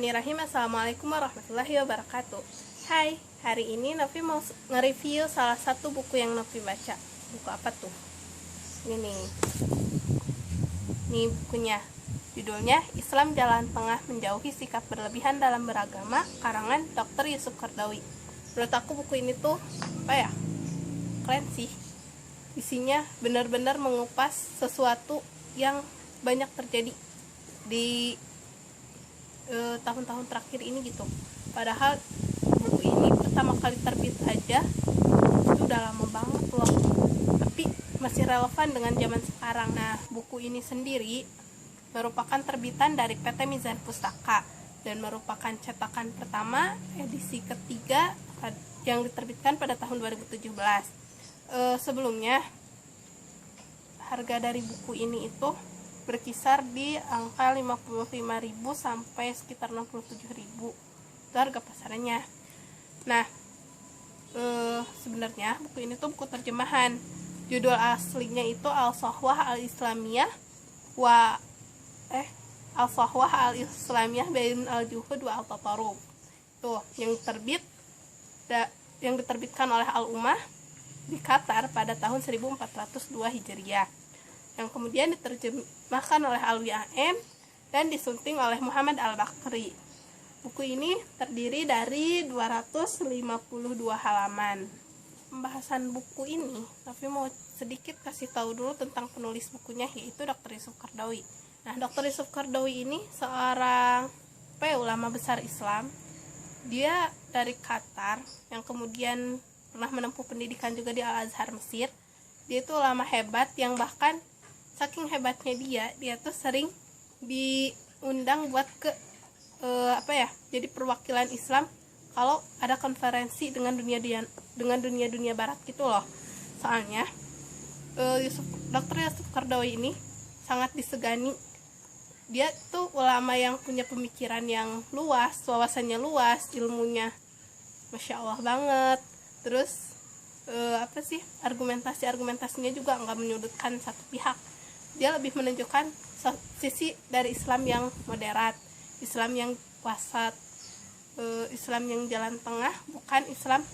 Bismillahirrahmanirrahim. Assalamualaikum warahmatullahi wabarakatuh. Hai, hari ini Novi mau nge-review salah satu buku yang Novi baca. Buku apa tuh? Ini nih. Ini bukunya. Judulnya Islam Jalan Tengah Menjauhi Sikap Berlebihan Dalam Beragama, karangan Dr. Yusuf Qaradawi. Menurut aku buku ini tuh keren sih. Isinya benar-benar mengupas sesuatu yang banyak terjadi di tahun-tahun terakhir ini gitu. Padahal buku ini pertama kali terbit aja itu udah lama banget loh, tapi masih relevan dengan zaman sekarang. Nah, buku ini sendiri merupakan terbitan dari PT Mizan Pustaka dan merupakan cetakan pertama edisi ketiga yang diterbitkan pada tahun 2017. Sebelumnya harga dari buku ini itu berkisar di angka 55.000 sampai sekitar 67.000. Itu harga pasarannya. Nah, sebenarnya buku ini tuh buku terjemahan. Judul aslinya itu Al-Sahwah Al-Islamiyah Al-Sahwah Al-Islamiyah Bain Al-Juhud wa Al-Tatarub. Tuh, yang diterbitkan oleh Al-Ummah di Qatar pada tahun 1402 Hijriah, yang kemudian diterjemahkan oleh Alwi AM dan disunting oleh Muhammad Al-Bakri. Buku ini terdiri dari 252 halaman. Pembahasan buku ini, tapi mau sedikit kasih tahu dulu tentang penulis bukunya, yaitu Dr. Yusuf Qaradawi. Nah, Dr. Yusuf Qaradawi ini seorang ulama besar Islam. Dia dari Qatar, yang kemudian pernah menempuh pendidikan juga di Al-Azhar, Mesir. Dia itu ulama hebat yang bahkan saking hebatnya dia tuh sering diundang buat ke jadi perwakilan Islam kalau ada konferensi dengan dunia barat gitu loh. Soalnya Dr. Yusuf Qaradawi ini sangat disegani. Dia tuh ulama yang punya pemikiran yang luas, wawasannya luas, ilmunya Masya Allah banget. Terus argumentasinya juga nggak menyudutkan satu pihak. Dia lebih menunjukkan sisi dari Islam yang moderat, Islam yang wasat, Islam yang jalan tengah, bukan Islam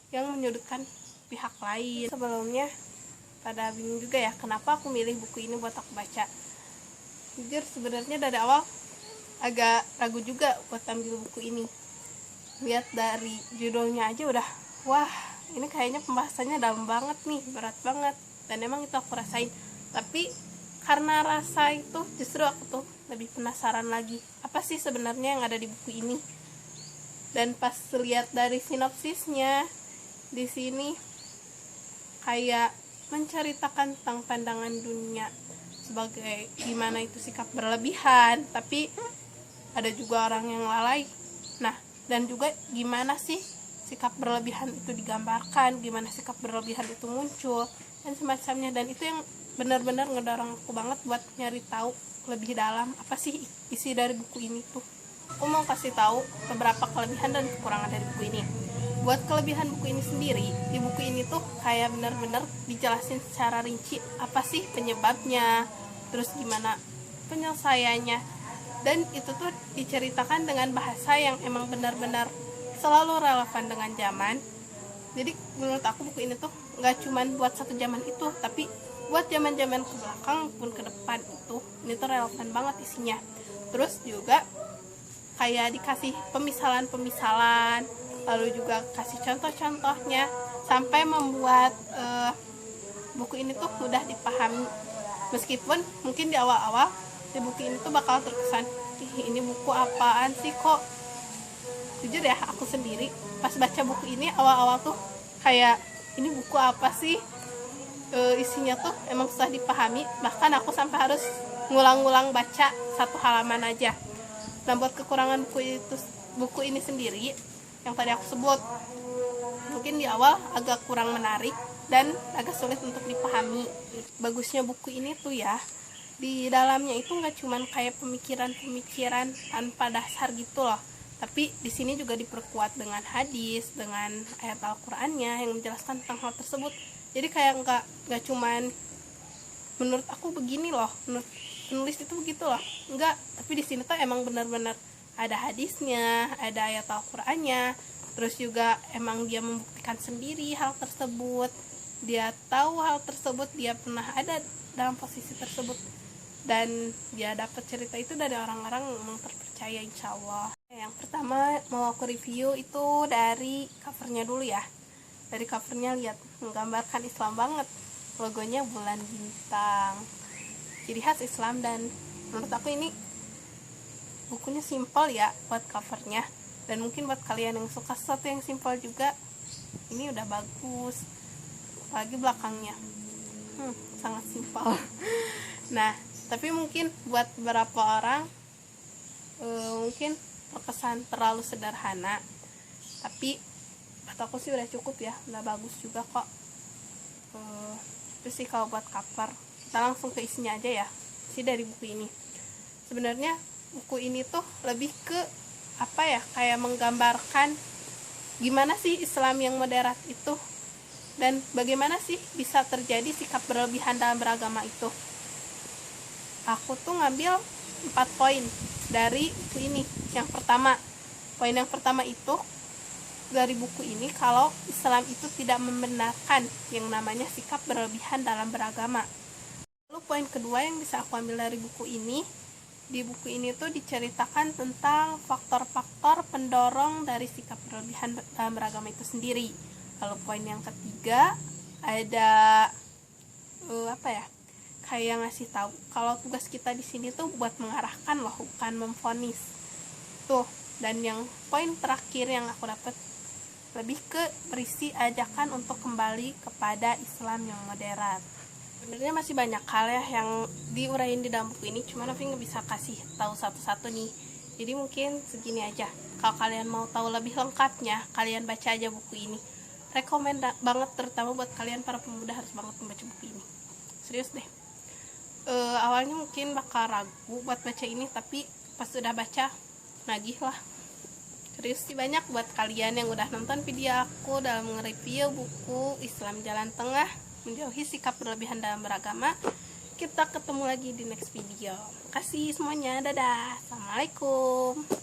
yang menyudutkan pihak lain. Sebelumnya pada bingung juga ya kenapa aku milih buku ini buat aku baca. Jujur sebenarnya dari awal agak ragu juga buat ambil buku ini. Lihat dari judulnya aja udah, wah ini kayaknya pembahasannya dalam banget nih, berat banget. Dan emang itu aku rasain. Tapi karena rasa itu justru aku tuh lebih penasaran lagi, apa sih sebenarnya yang ada di buku ini. Dan pas lihat dari sinopsisnya di sini kayak menceritakan tentang pandangan dunia sebagai gimana itu sikap berlebihan, tapi ada juga orang yang lalai. Nah, dan juga gimana sih sikap berlebihan itu digambarkan, gimana sikap berlebihan itu muncul dan semacamnya. Dan itu yang benar-benar ngedorong aku banget buat nyari tahu lebih dalam apa sih isi dari buku ini tuh. Aku mau kasih tahu beberapa kelebihan dan kekurangan dari buku ini. Buat kelebihan buku ini sendiri, di buku ini tuh kayak benar-benar dijelasin secara rinci apa sih penyebabnya, terus gimana penyelesaiannya, dan itu tuh diceritakan dengan bahasa yang emang benar-benar selalu relevan dengan zaman. Jadi menurut aku buku ini tuh nggak cuman buat satu zaman itu, tapi buat zaman-zaman ke belakang pun ke depan itu ini tuh relevan banget isinya. Terus juga kayak dikasih pemisalan, lalu juga kasih contoh-contohnya sampai membuat buku ini tuh mudah dipahami. Meskipun mungkin di awal-awal di buku ini tuh bakal terkesan, ini buku apaan sih kok. Jujur ya, aku sendiri pas baca buku ini awal-awal tuh kayak ini buku apa sih, isinya tuh emang susah dipahami, bahkan aku sampai harus ngulang-ngulang baca satu halaman aja. Nah, buat kekurangan buku ini sendiri yang tadi aku sebut, mungkin di awal agak kurang menarik dan agak sulit untuk dipahami. Bagusnya buku ini tuh ya, di dalamnya itu nggak cuman kayak pemikiran-pemikiran tanpa dasar gitu loh, tapi di sini juga diperkuat dengan hadis, dengan ayat Al-Qur'annya yang menjelaskan tentang hal tersebut. Jadi kayak nggak cuman menurut aku begini loh, menurut penulis itu begitu loh, enggak. Tapi di sini tuh emang benar-benar ada hadisnya, ada ayat Al-Qur'annya. Terus juga emang dia membuktikan sendiri hal tersebut, dia tahu hal tersebut, dia pernah ada dalam posisi tersebut, dan dia dapat cerita itu dari orang-orang yang terpercaya, insya Allah. Yang pertama mau aku review itu dari covernya dulu ya. Dari covernya lihat, menggambarkan Islam banget, logonya bulan bintang, ciri khas Islam. Dan menurut aku ini bukunya simpel ya buat covernya, dan mungkin buat kalian yang suka sesuatu yang simpel juga ini udah bagus, apalagi belakangnya sangat simpel. Nah, tapi mungkin buat beberapa orang mungkin terkesan terlalu sederhana, tapi buat aku sih udah cukup ya, udah bagus juga kok. Terus sih kalau buat cover, kita langsung ke isinya aja ya, isi dari buku ini. Sebenarnya buku ini tuh lebih ke apa ya, kayak menggambarkan gimana sih Islam yang moderat itu, dan bagaimana sih bisa terjadi sikap berlebihan dalam beragama itu. Aku tuh ngambil 4 poin dari buku ini. Poin yang pertama itu dari buku ini, kalau Islam itu tidak membenarkan yang namanya sikap berlebihan dalam beragama. Lalu poin kedua yang bisa aku ambil dari buku ini, di buku ini tuh diceritakan tentang faktor-faktor pendorong dari sikap berlebihan dalam beragama itu sendiri. Lalu poin yang ketiga ada kayak ngasih tahu kalau tugas kita di sini tuh buat mengarahkan loh, bukan memvonis tuh. Dan yang poin terakhir yang aku dapat lebih ke berisi ajakan untuk kembali kepada Islam yang moderat. Sebenarnya masih banyak hal ya yang diuraiin di dalam buku ini, cuman Novi nggak bisa kasih tahu satu-satu nih. Jadi mungkin segini aja. Kalau kalian mau tahu lebih lengkapnya, kalian baca aja buku ini. Rekomen banget, terutama buat kalian para pemuda, harus banget membaca buku ini. Serius deh. Awalnya mungkin bakal ragu buat baca ini, tapi pas udah baca nagih lah. Serius sih, banyak buat kalian yang udah nonton video aku dalam nge-review buku Islam Jalan Tengah, menjauhi sikap berlebihan dalam beragama. Kita ketemu lagi di next video. Makasih semuanya, dadah, assalamualaikum.